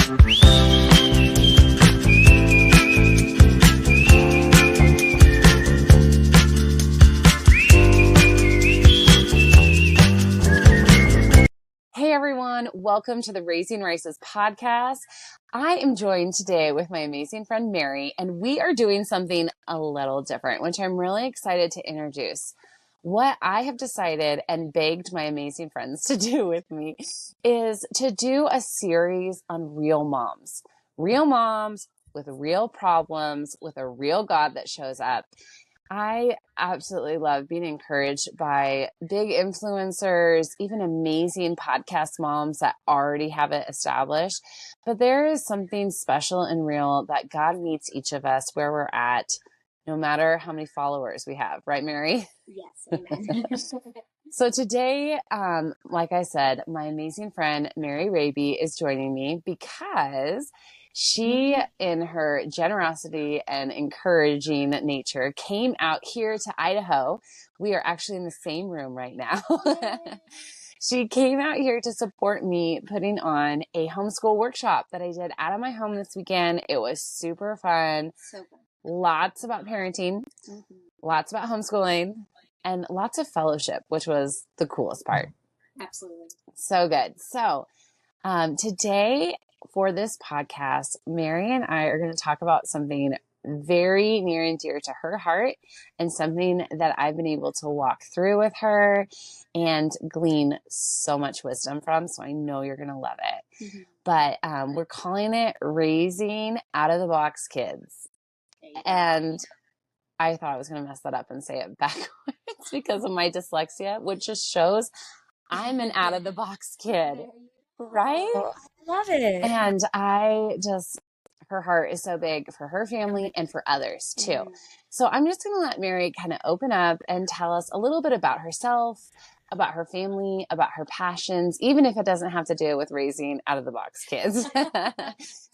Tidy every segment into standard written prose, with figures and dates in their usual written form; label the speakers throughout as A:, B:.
A: Hey everyone, welcome to the Raising Rices podcast. I am joined today with my amazing friend Mary, and we are doing something a little different, which I'm really excited to introduce. What I have decided and begged my amazing friends to do with me is to do a series on real moms with real problems, with a real God that shows up. I absolutely love being encouraged by big influencers, even amazing podcast moms that already have it established. But there is something special and real that God meets each of us where we're at, no matter how many followers we have. Right, Mary?
B: Yes, amen.
A: So today, like I said, my amazing friend, Mary Rabe, is joining me because she, in her generosity and encouraging nature, came out here to Idaho. We are actually in the same room right now. She came out here to support me putting on a homeschool workshop that I did out of my home this weekend. It was super fun.
B: So fun.
A: Lots about parenting, lots about homeschooling, and lots of fellowship, which was the coolest part.
B: Absolutely.
A: So good. So today for this podcast, Mary and I are going to talk about something very near and dear to her heart and something that I've been able to walk through with her and glean so much wisdom from. So I know you're going to love it. But we're calling it Raising Out of the Box Kids. And I thought I was going to mess that up and say it backwards because of my dyslexia, which just shows I'm an out of the box kid, right?
B: Oh, I love it.
A: And her heart is so big for her family and for others too. So I'm just going to let Mary kind of open up and tell us a little bit about herself, about her family, about her passions, even if it doesn't have to do with raising out of the box kids,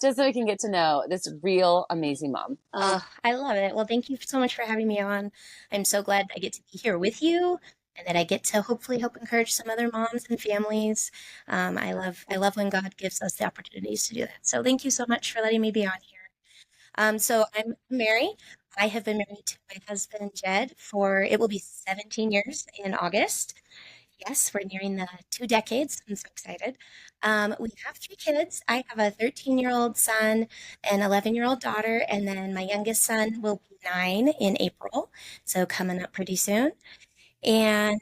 A: just so we can get to know this real amazing mom.
B: I love it. Well, thank you so much for having me on. I'm so glad I get to be here with you and that I get to hopefully help encourage some other moms and families. I love when God gives us the opportunities to do that. So thank you so much for letting me be on here. So I'm Mary. I have been married to my husband, Jed, it will be 17 years in August. Yes, we're nearing the 2 decades. I'm so excited. We have 3 kids. I have a 13-year-old son, an 11-year-old daughter, and then my youngest son will be 9 in April, so coming up pretty soon. And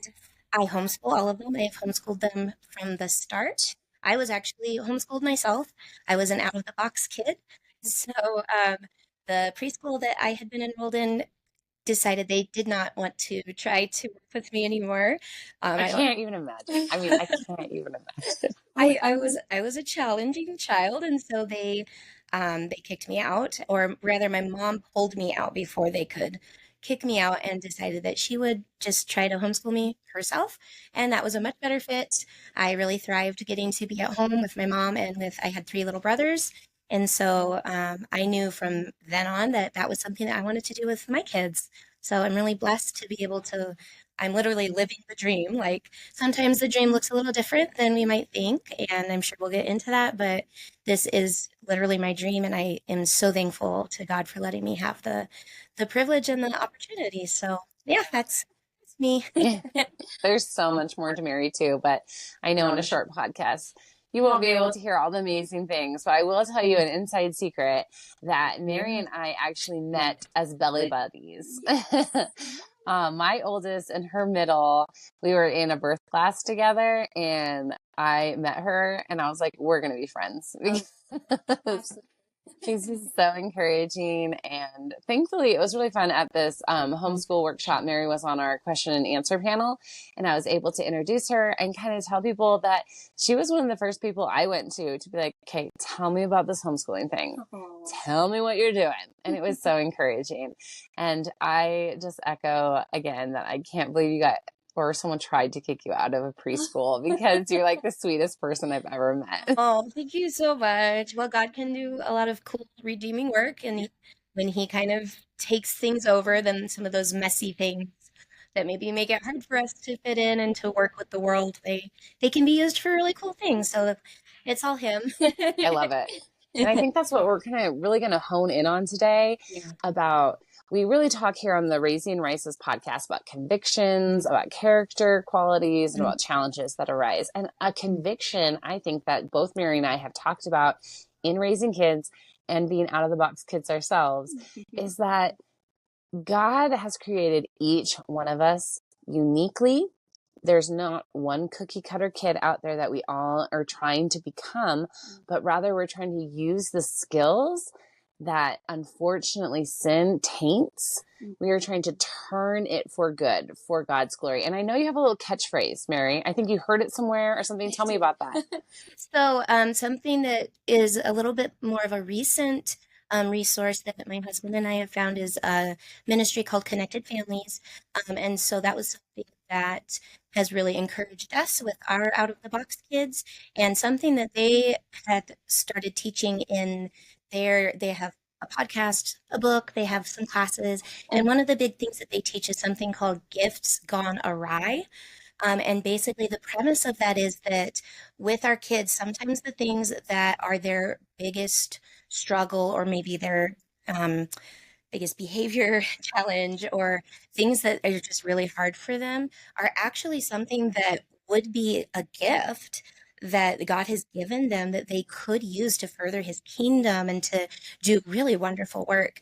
B: I homeschool all of them. I have homeschooled them from the start. I was actually homeschooled myself. I was an out-of-the-box kid. So the preschool that I had been enrolled in decided they did not want to try to work with me anymore.
A: I can't even imagine. I mean, I can't even imagine.
B: I was a challenging child, and so they kicked me out, or rather, my mom pulled me out before they could kick me out, and decided that she would just try to homeschool me herself, and that was a much better fit. I really thrived getting to be at home with my mom, and I had 3 little brothers. And so I knew from then on that was something that I wanted to do with my kids. So I'm really blessed to be able to, I'm literally living the dream. Like sometimes the dream looks a little different than we might think, and I'm sure we'll get into that, but this is literally my dream, and I am so thankful to God for letting me have the privilege and the opportunity. So yeah, that's me.
A: There's so much more to Mary too, but I know in a short podcast, you won't be able to hear all the amazing things, but I will tell you an inside secret that Mary and I actually met as belly buddies. My oldest and her middle, we were in a birth class together, and I met her and I was like, we're going to be friends. She's just so encouraging, and thankfully it was really fun at this homeschool workshop. Mary was on our question and answer panel, and I was able to introduce her and kind of tell people that she was one of the first people I went to be like, okay, tell me about this homeschooling thing. Tell me what you're doing. And it was so encouraging. And I just echo again that I can't believe you got or someone tried to kick you out of a preschool because you're like the sweetest person I've ever met.
B: Oh, thank you so much. Well, God can do a lot of cool redeeming work, and when he kind of takes things over, then some of those messy things that maybe make it hard for us to fit in and to work with the world, they can be used for really cool things. So it's all him.
A: I love it. And I think that's what we're kind of really going to hone in on today
B: Yeah.
A: about. We really talk here on the Raising Rices podcast about convictions, about character qualities, and about challenges that arise. And a conviction, I think that both Mary and I have talked about in raising kids and being out of the box kids ourselves, is that God has created each one of us uniquely. There's not one cookie cutter kid out there that we all are trying to become, but rather we're trying to use the skills that unfortunately sin taints. We are trying to turn it for good, for God's glory. And I know you have a little catchphrase, Mary. I think you heard it somewhere or something. Tell me about that.
B: So, something that is a little bit more of a recent resource that my husband and I have found is a ministry called Connected Families. And so that was something that has really encouraged us with our out of the box kids, and something that they had started teaching in they have a podcast, a book, they have some classes. And one of the big things that they teach is something called gifts gone awry. And basically, the premise of that is that with our kids, sometimes the things that are their biggest struggle, or maybe their biggest behavior challenge, or things that are just really hard for them, are actually something that would be a gift that God has given them that they could use to further his kingdom and to do really wonderful work.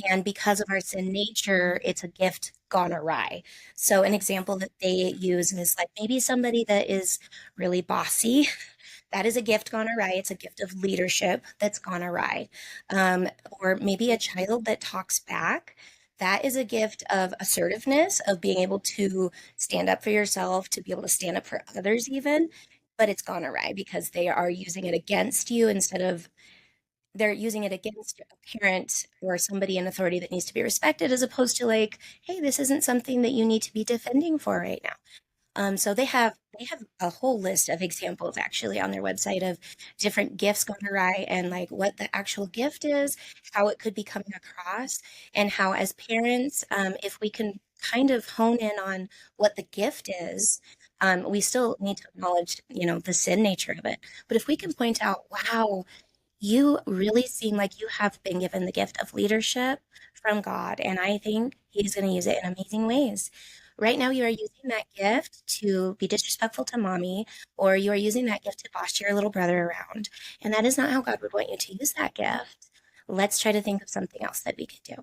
B: And because of our sin nature, it's a gift gone awry. So an example that they use is like maybe somebody that is really bossy. That is a gift gone awry. It's a gift of leadership that's gone awry. Or maybe a child that talks back. That is a gift of assertiveness, of being able to stand up for yourself, to be able to stand up for others even. But it's gone awry because they are using it against you, instead of they're using it against a parent or somebody in authority that needs to be respected, as opposed to like, hey, this isn't something that you need to be defending for right now. So they have a whole list of examples actually on their website of different gifts gone awry, and like what the actual gift is, how it could be coming across, and how as parents, if we can kind of hone in on what the gift is, we still need to acknowledge, the sin nature of it. But if we can point out, wow, you really seem like you have been given the gift of leadership from God, and I think He's going to use it in amazing ways. Right now, you are using that gift to be disrespectful to mommy, or you are using that gift to boss your little brother around. And that is not how God would want you to use that gift. Let's try to think of something else that we could do.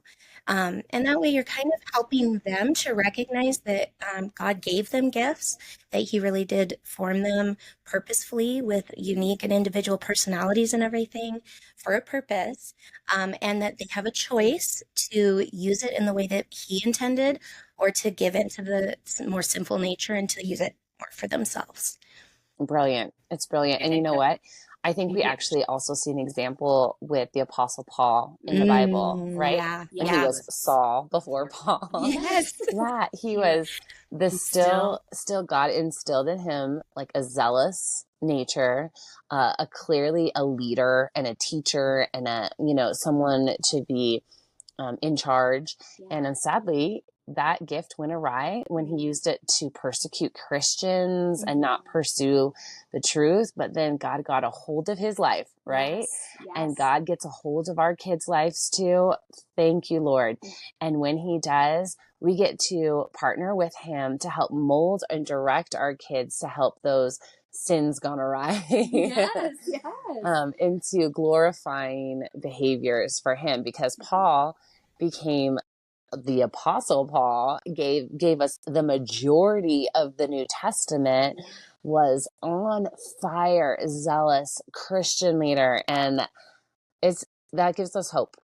B: And that way, you're kind of helping them to recognize that God gave them gifts, that He really did form them purposefully with unique and individual personalities and everything for a purpose, and that they have a choice to use it in the way that He intended, or to give in to the more sinful nature and to use it more for themselves.
A: Brilliant. It's brilliant. And you know what? I think we actually also see an example with the Apostle Paul in the Bible, right?
B: Yeah,
A: When he was Saul before Paul.
B: yes.
A: Yeah, he was the still God instilled in him like a zealous nature, a clearly a leader and a teacher and someone to be in charge. And then sadly, that gift went awry when he used it to persecute Christians and not pursue the truth. But then God got a hold of his life, right?
B: Yes.
A: And God gets a hold of our kids' lives too. Thank you, Lord. And when he does, we get to partner with him to help mold and direct our kids to help those sins gone awry into glorifying behaviors for him, because Paul became the Apostle Paul, gave us the majority of the New Testament, was on fire, zealous Christian leader. And that gives us hope,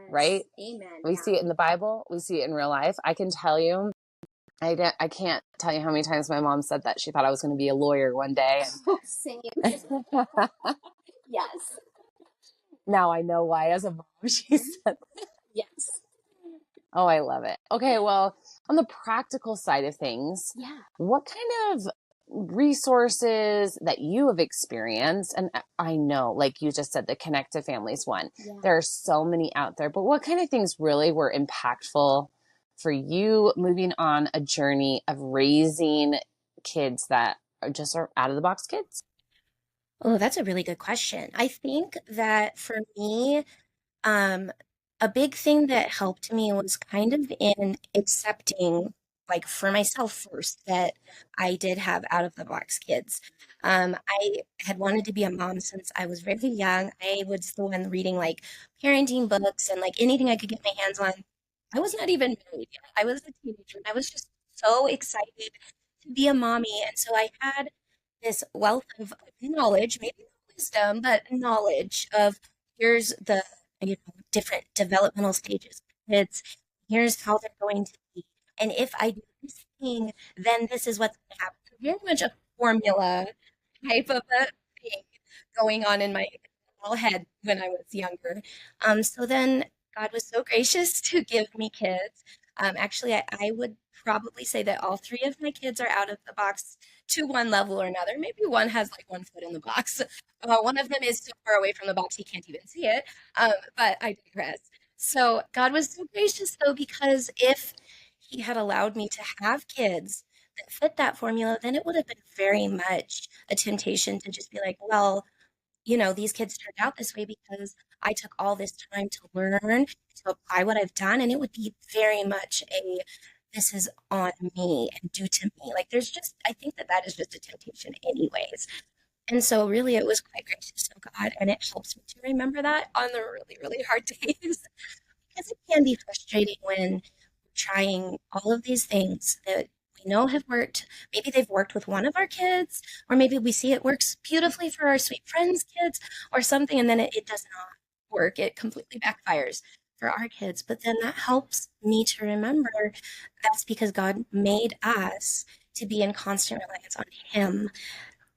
A: right?
B: Amen.
A: We see it in the Bible. We see it in real life. I can tell you, I can't tell you how many times my mom said that she thought I was going to be a lawyer one day.
B: Same.
A: Yes. Now I know why as a mom she said.
B: Yes.
A: Oh, I love it. Okay, well, on the practical side of things, what kind of resources that you have experienced, and I know, like you just said, the Connected Families one, there are so many out there, but what kind of things really were impactful for you moving on a journey of raising kids that are just out of the box kids?
B: Oh, that's a really good question. I think that for me, Um, a big thing that helped me was kind of in accepting, like for myself first, that I did have out of the box kids. I had wanted to be a mom since I was very young. I was the one reading like parenting books and like anything I could get my hands on. I was not even married yet. I was a teenager. And I was just so excited to be a mommy. And so I had this wealth of knowledge, maybe not wisdom, but knowledge of here's the different developmental stages of kids. Here's how they're going to be. And if I do this thing, then this is what's going to happen. So very much a formula type of a thing going on in my little head when I was younger. So then God was so gracious to give me kids. Actually, I would probably say that all three of my kids are out of the box to one level or another. Maybe one has like one foot in the box. One of them is so far away from the box he can't even see it. But I digress. So God was so gracious though, because if he had allowed me to have kids that fit that formula, then it would have been very much a temptation to just be like, well, these kids turned out this way because I took all this time to learn, to apply what I've done. And it would be very much this is on me and due to me. Like, I think that that is just a temptation, anyways. And so, really, it was quite gracious of God. And it helps me to remember that on the really, really hard days because it can be frustrating when we're trying all of these things that we know have worked. Maybe they've worked with one of our kids, or maybe we see it works beautifully for our sweet friends' kids or something, and then it does not work. It completely backfires for our kids. But then that helps me to remember that's because God made us to be in constant reliance on Him,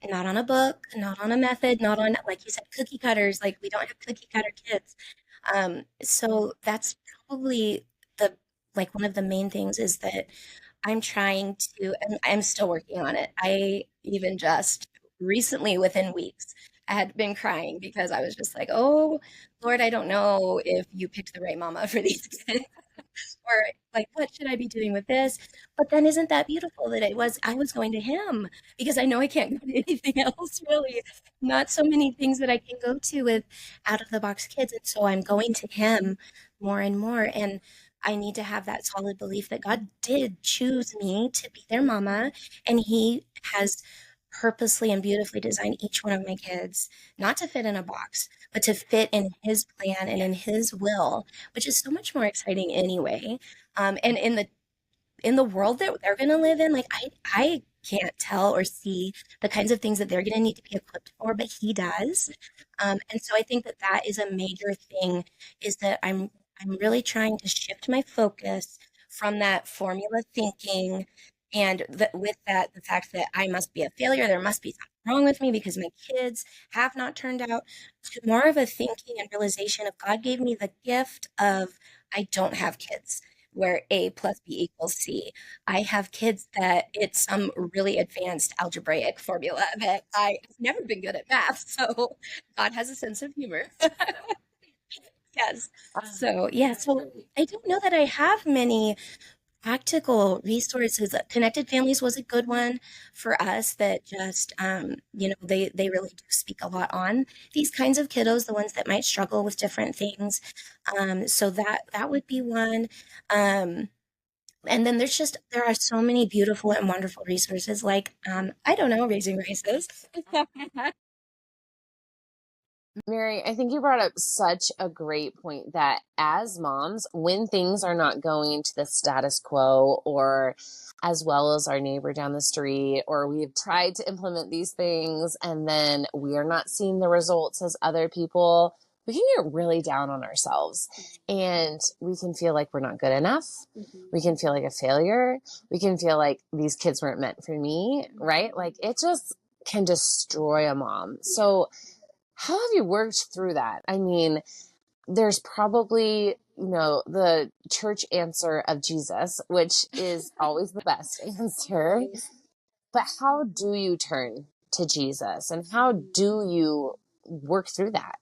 B: not on a book, not on a method, not on, like you said, cookie cutters. Like we don't have cookie cutter kids. So that's probably the like one of the main things is that I'm trying to, and I'm still working on it. I even just recently, within weeks, I had been crying because I was just like, oh, Lord, I don't know if you picked the right mama for these kids or like what should I be doing with this? But then isn't that beautiful that I was going to him because I know I can't go to anything else really. Not so many things that I can go to with out of the box kids. And so I'm going to him more and more. And I need to have that solid belief that God did choose me to be their mama and he has purposely and beautifully designed each one of my kids not to fit in a box, but to fit in his plan and in his will, which is so much more exciting anyway. And in the world that they're going to live in, like I can't tell or see the kinds of things that they're going to need to be equipped for, but he does. And so I think that that is a major thing is that I'm really trying to shift my focus from that formula thinking and with that the fact that I must be a failure, there must be something wrong with me because my kids have not turned out, to more of a thinking and realization of God gave me the gift of I don't have kids where A plus B equals C. I have kids that it's some really advanced algebraic formula that I've never been good at math. So God has a sense of humor. Yes. So, yeah. So I don't know that I have many practical resources. Connected Families was a good one for us that just, they really do speak a lot on these kinds of kiddos, the ones that might struggle with different things. So that would be one. And then there are so many beautiful and wonderful resources like, I don't know, Raising Races.
A: Mary, I think you brought up such a great point that as moms, when things are not going to the status quo or as well as our neighbor down the street, or we've tried to implement these things and then we are not seeing the results as other people, we can get really down on ourselves and we can feel like we're not good enough. We can feel like a failure. We can feel like these kids weren't meant for me, right? Like it just can destroy a mom. So how have you worked through that? I mean, there's probably, the church answer of Jesus, which is always the best answer. But how do you turn to Jesus and how do you work through that?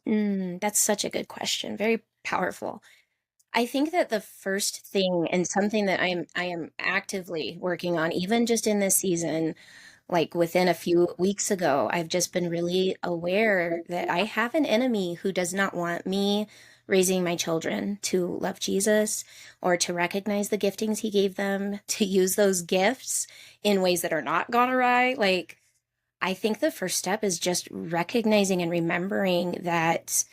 B: That's such a good question. Very powerful. I think that the first thing and something that I am actively working on, even just in this season, like within a few weeks ago, I've just been really aware that I have an enemy who does not want me raising my children to love Jesus or to recognize the giftings he gave them, to use those gifts in ways that are not God awry. Like, I think the first step is just recognizing and remembering that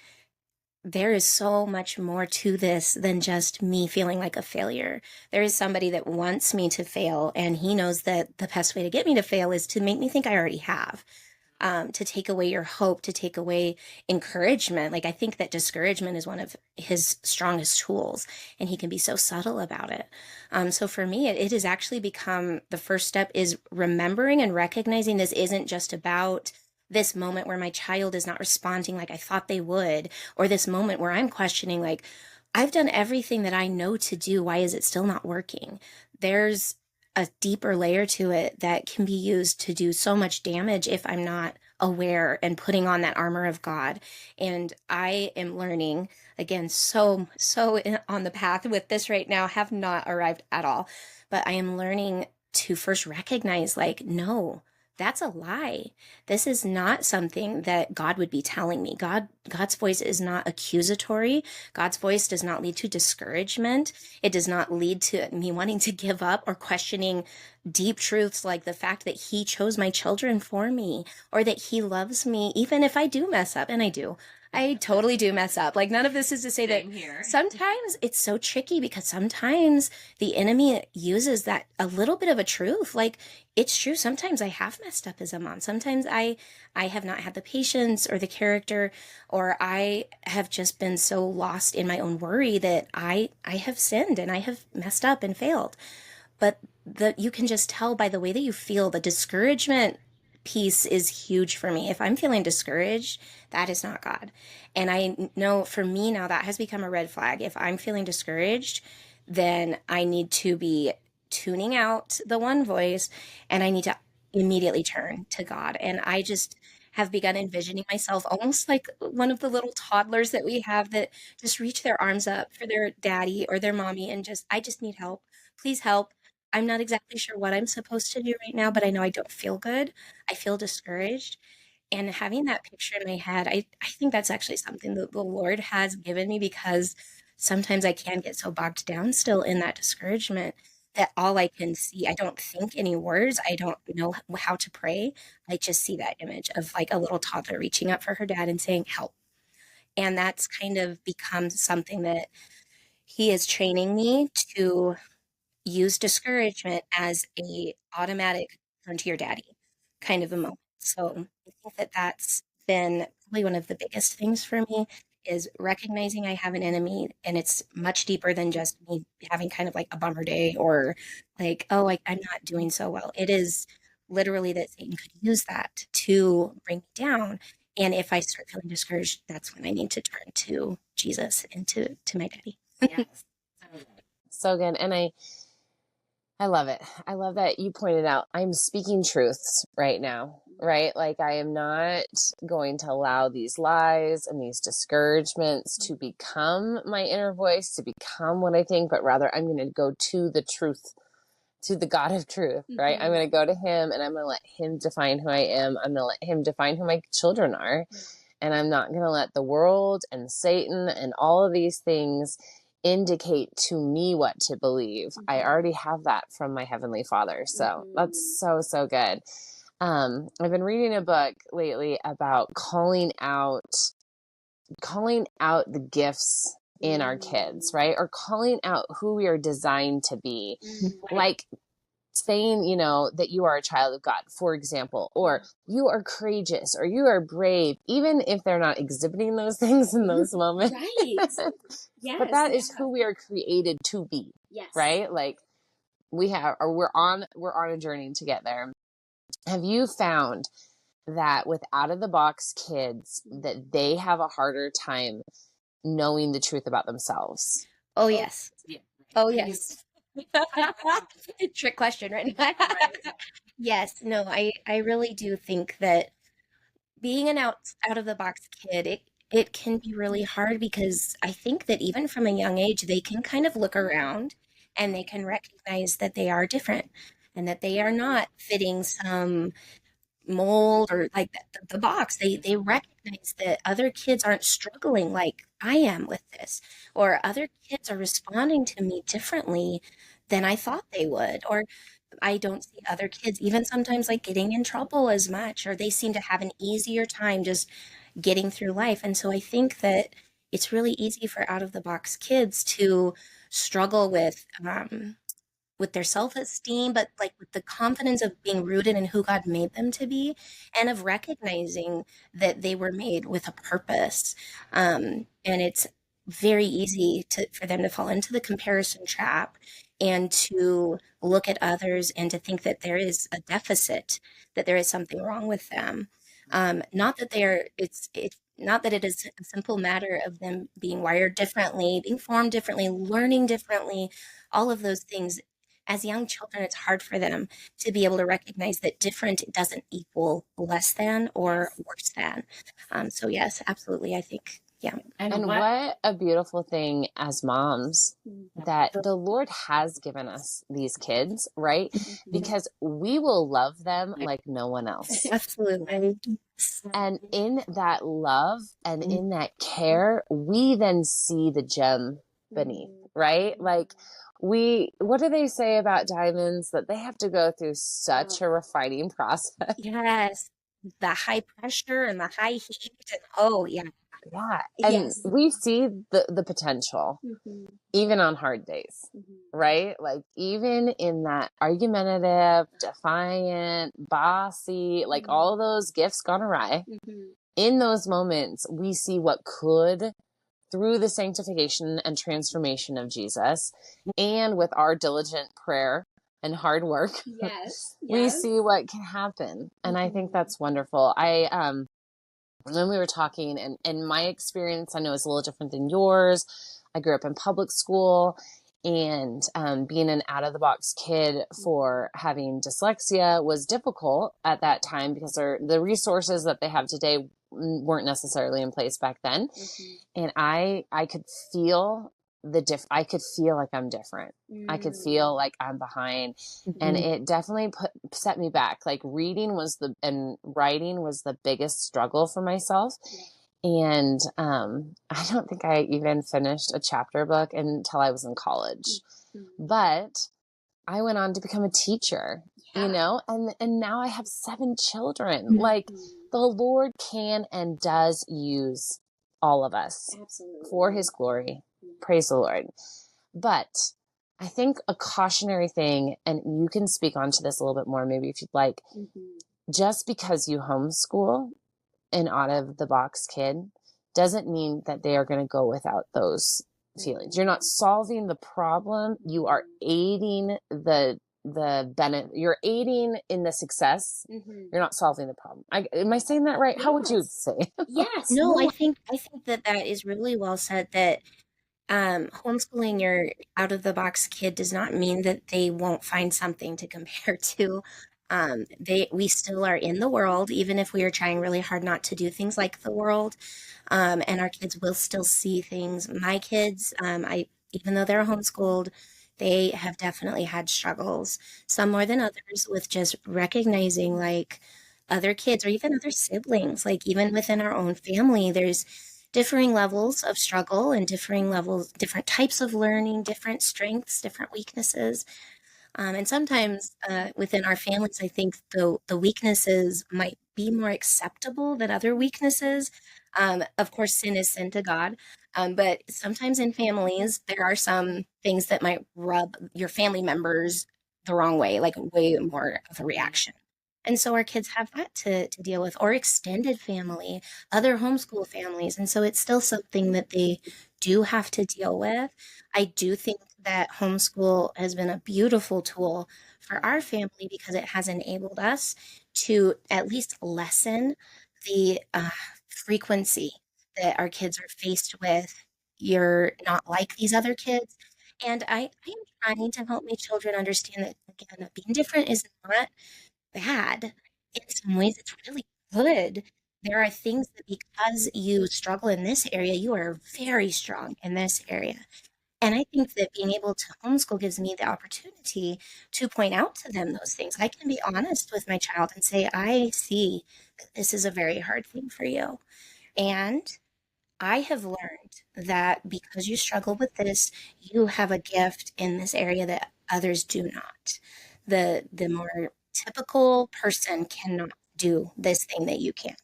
B: there is so much more to this than just me feeling like a failure. There is somebody that wants me to fail, and he knows that the best way to get me to fail is to make me think I already have. To take away your hope, to take away encouragement. Like, I think that discouragement is one of his strongest tools, and he can be so subtle about it. So for me, it has actually become the first step is remembering and recognizing this isn't just about this moment where my child is not responding like I thought they would, or this moment where I'm questioning, like, I've done everything that I know to do. Why is it still not working? There's a deeper layer to it that can be used to do so much damage if I'm not aware and putting on that armor of God. And I am learning again, on the path with this right now, have not arrived at all, but I am learning to first recognize, like, no, that's a lie. This is not something that God would be telling me. God's voice is not accusatory. God's voice does not lead to discouragement. It does not lead to me wanting to give up or questioning deep truths like the fact that he chose my children for me or that he loves me, even if I do mess up. And I do. I totally do mess up. Like, none of this is to say that sometimes it's so tricky because sometimes the enemy uses that a little bit of a truth. Like, it's true. Sometimes I have messed up as a mom. Sometimes I have not had the patience or the character, or I have just been so lost in my own worry that I have sinned and I have messed up and failed. But you can just tell by the way that you feel. The discouragement piece is huge for me. If I'm feeling discouraged, that is not God. And I know for me now that has become a red flag. If I'm feeling discouraged, then I need to be tuning out the one voice and I need to immediately turn to God. And I just have begun envisioning myself almost like one of the little toddlers that we have that just reach their arms up for their daddy or their mommy and just, I just need help. Please help. I'm not exactly sure what I'm supposed to do right now, but I know I don't feel good. I feel discouraged. And having that picture in my head, I think that's actually something that the Lord has given me because sometimes I can get so bogged down still in that discouragement that all I can see, I don't think any words, I don't know how to pray. I just see that image of like a little toddler reaching up for her dad and saying, help. And that's kind of become something that he is training me to use discouragement as a automatic turn to your daddy kind of a moment. So I think that that's been probably one of the biggest things for me is recognizing I have an enemy and it's much deeper than just me having kind of like a bummer day or like, oh, I'm not doing so well. It is literally that Satan could use that to bring me down. And if I start feeling discouraged, that's when I need to turn to Jesus and to my daddy.
A: Yes. So good. And I love it. I love that you pointed out I'm speaking truths right now, right? Like, I am not going to allow these lies and these discouragements to become my inner voice, to become what I think, but rather I'm going to go to the truth, to the God of truth, right? I'm going to go to him and I'm going to let him define who I am. I'm going to let him define who my children are. And I'm not going to let the world and Satan and all of these things indicate to me what to believe. I already have that from my Heavenly Father. So that's so, so good. I've been reading a book lately about calling out the gifts in our kids, right? Or calling out who we are designed to be. Like, saying, that you are a child of God, for example, or you are courageous, or you are brave, even if they're not exhibiting those things in those moments.
B: Right. Yes.
A: But that is who we are created to be.
B: Yes.
A: Right? Like, we're on a journey to get there. Have you found that with out of the box kids that they have a harder time knowing the truth about themselves?
B: Oh, yes. Oh, yes. Trick question, right? Yes, no, I really do think that being an out of the box kid, it can be really hard because I think that even from a young age, they can kind of look around and they can recognize that they are different. and that they are not fitting some mold or like the box. They recognize that other kids aren't struggling like I am with this, or other kids are responding to me differently than I thought they would, or I don't see other kids even sometimes like getting in trouble as much, or they seem to have an easier time just getting through life. And so I think that it's really easy for out of the box kids to struggle with their self-esteem, but like with the confidence of being rooted in who God made them to be, and of recognizing that they were made with a purpose. And it's very easy for them to fall into the comparison trap and to look at others and to think that there is a deficit, that there is something wrong with them. Not that it's not that it is a simple matter of them being wired differently, being formed differently, learning differently, all of those things. As young children, it's hard for them to be able to recognize that different doesn't equal less than or worse than. So yes, absolutely. I think, yeah.
A: And what a beautiful thing as moms that the Lord has given us these kids, right? Because we will love them like no one else.
B: Absolutely.
A: And in that love and in that care, we then see the gem beneath, right? Like what do they say about diamonds? That they have to go through such a refining process.
B: Yes. The high pressure and the high heat. And, oh, yeah.
A: Yeah. And we see the potential, even on hard days, right? Like even in that argumentative, defiant, bossy, like all those gifts gone awry, in those moments, we see what could, through the sanctification and transformation of Jesus, and with our diligent prayer and hard work, we see what can happen. And I think that's wonderful. When we were talking, and my experience, I know is a little different than yours. I grew up in public school, and being an out of the box kid for having dyslexia was difficult at that time because the resources that they have today weren't necessarily in place back then. And I could feel I could feel like I'm different. I could feel like I'm behind, and it definitely set me back. Like and writing was the biggest struggle for myself. And I don't think I even finished a chapter book until I was in college. But I went on to become a teacher, and now I have 7 children. Like the Lord can and does use all of us for his glory. Praise the Lord. But I think a cautionary thing, and you can speak onto this a little bit more, maybe if you'd like, just because you homeschool an out of the box kid doesn't mean that they are going to go without those feelings. You're not solving the problem. You are aiding the benefit. You're aiding in the success. You're not solving the problem. Am I saying that right? How would you say?
B: Yes. No, I think that is really well said, that homeschooling your out of the box kid does not mean that they won't find something to compare to. We still are in the world, even if we are trying really hard not to do things like the world. And our kids will still see things. My kids, even though they're homeschooled, they have definitely had struggles, some more than others, with just recognizing like other kids or even other siblings, like even within our own family, there's differing levels of struggle and different types of learning, different strengths, different weaknesses. And sometimes within our families, I think the weaknesses might be more acceptable than other weaknesses. Of course, sin is sin to God. But sometimes in families, there are some things that might rub your family members the wrong way, like way more of a reaction. And so our kids have that to deal with, or extended family, other homeschool families. And so it's still something that they do have to deal with. I do think that homeschool has been a beautiful tool for our family because it has enabled us to at least lessen the frequency that our kids are faced with. You're not like these other kids. And I am trying to help my children understand that, again, that being different is not bad. In some ways, it's really good. There are things that because you struggle in this area, you are very strong in this area. And I think that being able to homeschool gives me the opportunity to point out to them those things. I can be honest with my child and say, I see that this is a very hard thing for you. And I have learned that because you struggle with this, you have a gift in this area that others do not. The more typical person cannot do this thing that you can.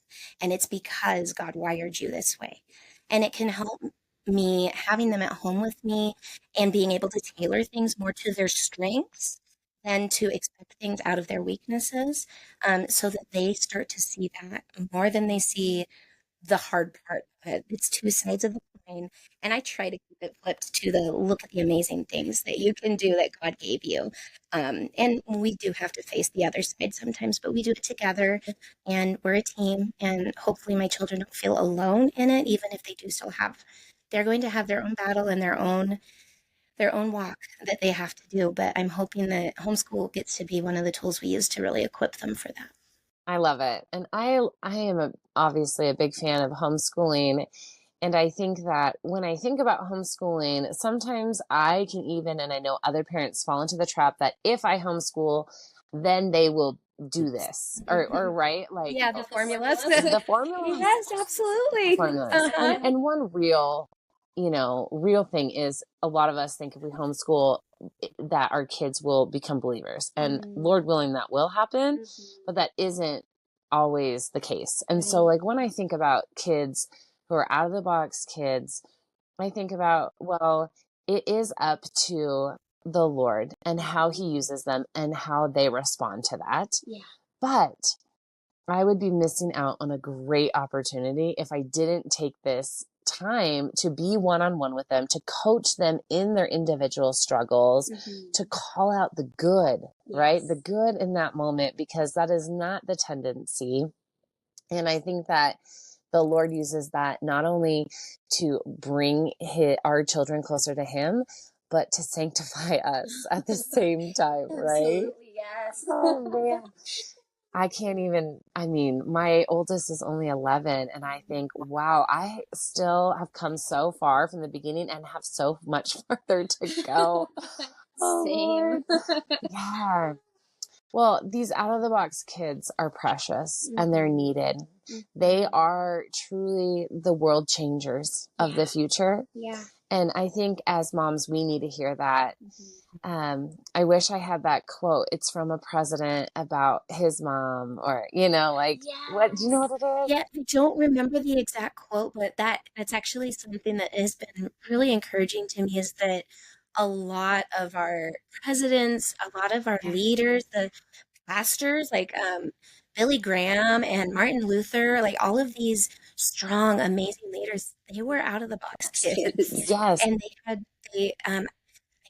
B: And it's because God wired you this way. And it can help me having them at home with me and being able to tailor things more to their strengths than to expect things out of their weaknesses, so that they start to see that more than they see the hard part of it. It's two sides of the coin. And I try to keep it flipped to the look at the amazing things that you can do that God gave you. And we do have to face the other side sometimes, but we do it together and we're a team. And hopefully my children don't feel alone in it, even if they do still have, they're going to have their own battle and their own walk that they have to do. But I'm hoping that homeschool gets to be one of the tools we use to really equip them for that.
A: I love it. And I am obviously a big fan of homeschooling. And I think that when I think about homeschooling, sometimes I can even, and I know other parents fall into the trap that if I homeschool, then they will do this or right? Like,
B: yeah, the formulas.
A: The formulas.
B: Yes, absolutely.
A: Formulas. And one real thing is a lot of us think if we homeschool that our kids will become believers, and Lord willing that will happen, but that isn't always the case. And so like when I think about kids who are out of the box kids, I think about, well, it is up to the Lord and how he uses them and how they respond to that.
B: Yeah.
A: But I would be missing out on a great opportunity if I didn't take this time to be one-on-one with them, to coach them in their individual struggles, to call out the good, right? The good in that moment, because that is not the tendency. And I think that the Lord uses that not only to bring our children closer to him, but to sanctify us at the same time, right?
B: Absolutely, yes.
A: Oh man. My oldest is only 11, and I think, wow, I still have come so far from the beginning and have so much further to go.
B: Same.
A: Yeah. Well, these out of the box kids are precious and they're needed. They are truly the world changers of the future.
B: Yeah.
A: And I think as moms, we need to hear that. I wish I had that quote. It's from a president about his mom, or, what, do you know what it is?
B: Yeah, I don't remember the exact quote, but that's actually something that has been really encouraging to me, is that a lot of our presidents, a lot of our leaders, the pastors, like Billy Graham and Martin Luther, like all of these strong, amazing leaders, they were out of the box kids.
A: Yes.
B: And I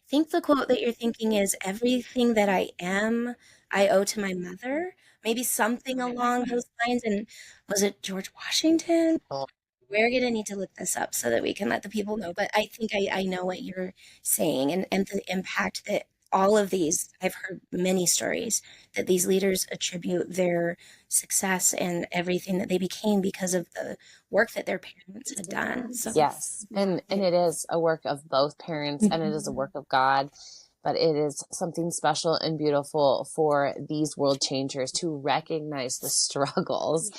B: think the quote that you're thinking is, everything that I am, I owe to my mother. Maybe something along those lines. And was it George Washington? We're going to need to look this up so that we can let the people know. But I think I know what you're saying, and the impact that all of these, I've heard many stories that these leaders attribute their success and everything that they became because of the work that their parents had done. So
A: yes. And it is a work of both parents, and it is a work of God. But it is something special and beautiful for these world changers to recognize the struggles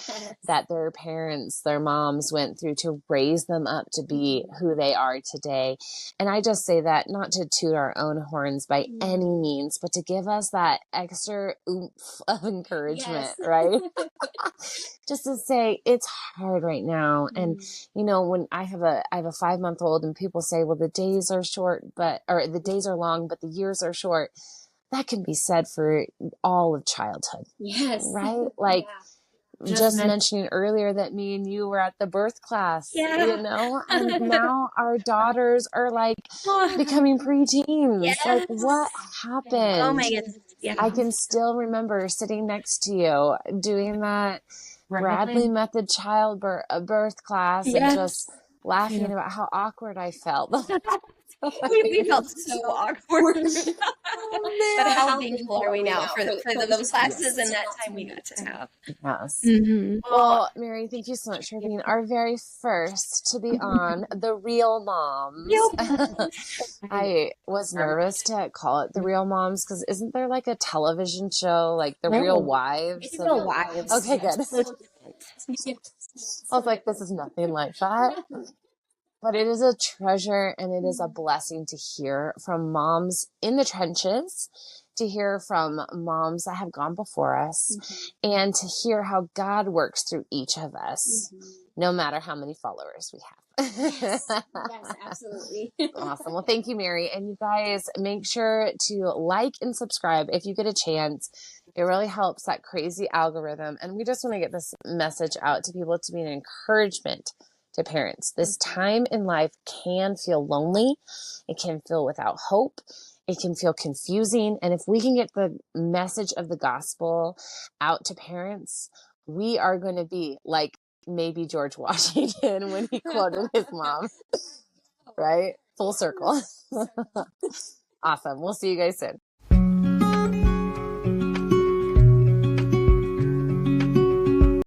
A: that their parents, their moms went through to raise them up to be who they are today. And I just say that not to toot our own horns by any means, but to give us that extra oomph of encouragement, right? Just to say it's hard right now. And, when I have a 5-month-old and people say, well, the days are short, or the days are long, but the years are short. That can be said for all of childhood.
B: Yes.
A: Right? Like just mentioning earlier that me and you were at the birth class, and now our daughters are like becoming preteens.
B: Yes.
A: Like what happened?
B: Oh my goodness. Yeah.
A: I can still remember sitting next to you doing that Bradley method birth class, and just laughing about how awkward I felt.
B: We felt so awkward. But how thankful are we now for those classes and that time we got to have.
A: Yes.
B: Mm-hmm.
A: Well, Mary, thank you so much for being our very first to be on The Real Moms. I was nervous to call it The Real Moms because isn't there like a television show like The Real Wives?
B: It's Real Wives.
A: Okay, good. I was like, this is nothing like that. But it is a treasure and it is a blessing to hear from moms in the trenches, to hear from moms that have gone before us, and to hear how God works through each of us, no matter how many followers we have.
C: Yes, absolutely.
A: Awesome. Well, thank you, Mary. And you guys, make sure to like and subscribe if you get a chance. It really helps that crazy algorithm. And we just want to get this message out to people to be an encouragement to parents. This time in life can feel lonely. It can feel without hope. It can feel confusing. And if we can get the message of the gospel out to parents, we are going to be like maybe George Washington when he quoted his mom, right? Full circle. Awesome. We'll see you guys soon.